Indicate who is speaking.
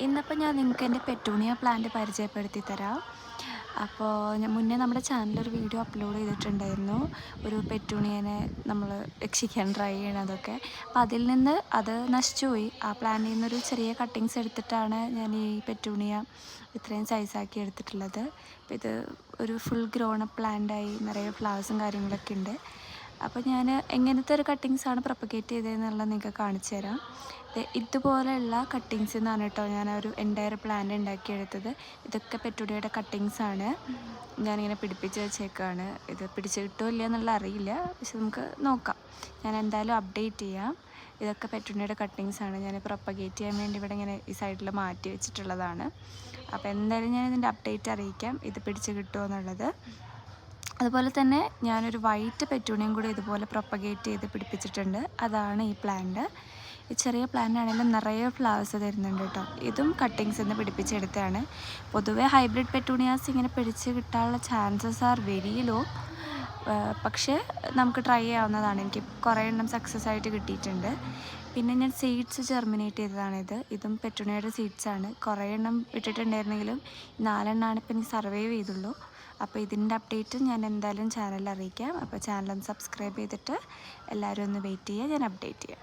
Speaker 1: ഇന്നിപ്പോൾ ഞാൻ നിങ്ങൾക്ക് എൻ്റെ പെറ്റൂണിയ പ്ലാന്റ് പരിചയപ്പെടുത്തി തരാം. അപ്പോൾ ഞാൻ മുന്നേ നമ്മുടെ ചാനലൊരു വീഡിയോ അപ്ലോഡ് ചെയ്തിട്ടുണ്ടായിരുന്നു. ഒരു പെറ്റൂണിയനെ നമ്മൾ രക്ഷിക്കാൻ ട്രൈ ചെയ്യണതൊക്കെ. അപ്പോൾ അതിൽ നിന്ന് അത് നശിച്ചുപോയി. ആ പ്ലാന്റിൽ നിന്നൊരു ചെറിയ കട്ടിങ്സ് എടുത്തിട്ടാണ് ഞാൻ ഈ പെറ്റൂണിയ ഇത്രയും സൈസാക്കി എടുത്തിട്ടുള്ളത്. അപ്പോൾ ഇത് ഒരു ഫുൾ ഗ്രോൺ അപ്പ് പ്ലാന്റായി നിറയെ ഫ്ലവേഴ്സും കാര്യങ്ങളൊക്കെ ഉണ്ട്. അപ്പോൾ ഞാൻ എങ്ങനത്തെ ഒരു കട്ടിങ്സാണ് പ്രൊപ്പഗേറ്റ് ചെയ്തതെന്നുള്ളത് നിങ്ങൾക്ക് കാണിച്ചു തരാം. ഇതുപോലെയുള്ള കട്ടിങ്സ് എന്നാണ് കേട്ടോ ഞാൻ ഒരു എൻ്റയർ പ്ലാന്റ് ഉണ്ടാക്കിയെടുത്തത്. ഇതൊക്കെ പെറ്റൂണിയയുടെ കട്ടിങ്സാണ്. ഞാനിങ്ങനെ പിടിപ്പിച്ച് വെച്ചേക്കാണ്. ഇത് പിടിച്ച് കിട്ടുമോ ഇല്ല എന്നുള്ള അറിയില്ല, പക്ഷെ നമുക്ക് നോക്കാം. ഞാൻ എന്തായാലും അപ്ഡേറ്റ് ചെയ്യാം. ഇതൊക്കെ പെറ്റൂണിയയുടെ കട്ടിങ്സാണ്. ഞാൻ പ്രൊപ്പഗേറ്റ് ചെയ്യാൻ വേണ്ടി ഇവിടെ ഇങ്ങനെ ഈ സൈഡിൽ മാറ്റി വെച്ചിട്ടുള്ളതാണ്. അപ്പോൾ എന്തായാലും ഞാൻ ഇതിൻ്റെ അപ്ഡേറ്റ് അറിയിക്കാം, ഇത് പിടിച്ച് കിട്ടുമോ എന്നുള്ളത്. അതുപോലെ തന്നെ ഞാനൊരു വൈറ്റ് പെറ്റൂണിയം കൂടി ഇതുപോലെ പ്രൊപ്പഗേറ്റ് ചെയ്ത് പിടിപ്പിച്ചിട്ടുണ്ട്. അതാണ് ഈ പ്ലാന്റ്. ഈ ചെറിയ പ്ലാന്റ് ആണെങ്കിലും നിറയെ ഫ്ലവേഴ്സ് തരുന്നുണ്ട് കേട്ടോ. ഇതും കട്ടിങ്സ് നിന്ന് പിടിപ്പിച്ചെടുത്തതാണ്. പൊതുവേ ഹൈബ്രിഡ് പെറ്റൂണിയാസ് ഇങ്ങനെ പിടിച്ച് കിട്ടാനുള്ള ചാൻസസ് ആർ വെരി ലോ. പക്ഷേ നമുക്ക് ട്രൈ ചെയ്യാവുന്നതാണ്. എനിക്ക് കുറേ എണ്ണം സക്സസ് ആയിട്ട് കിട്ടിയിട്ടുണ്ട്. പിന്നെ ഞാൻ സീഡ്സ് ജെർമിനേറ്റ് ചെയ്തതാണിത്. ഇതും പെറ്റൂണിയയുടെ സീഡ്സാണ്. കുറേ എണ്ണം ഇട്ടിട്ടുണ്ടായിരുന്നെങ്കിലും 4 എണ്ണമാണ് ഇപ്പം ഇനി സർവൈവ് ചെയ്തുള്ളൂ. അപ്പോൾ ഇതിൻ്റെ അപ്ഡേറ്റ് ഞാൻ എന്തായാലും ചാനലിൽ അറിയിക്കാം. അപ്പോൾ ചാനലൊന്ന് സബ്സ്ക്രൈബ് ചെയ്തിട്ട് എല്ലാവരും ഒന്ന് വെയിറ്റ് ചെയ്യുക, ഞാൻ അപ്ഡേറ്റ് ചെയ്യാം.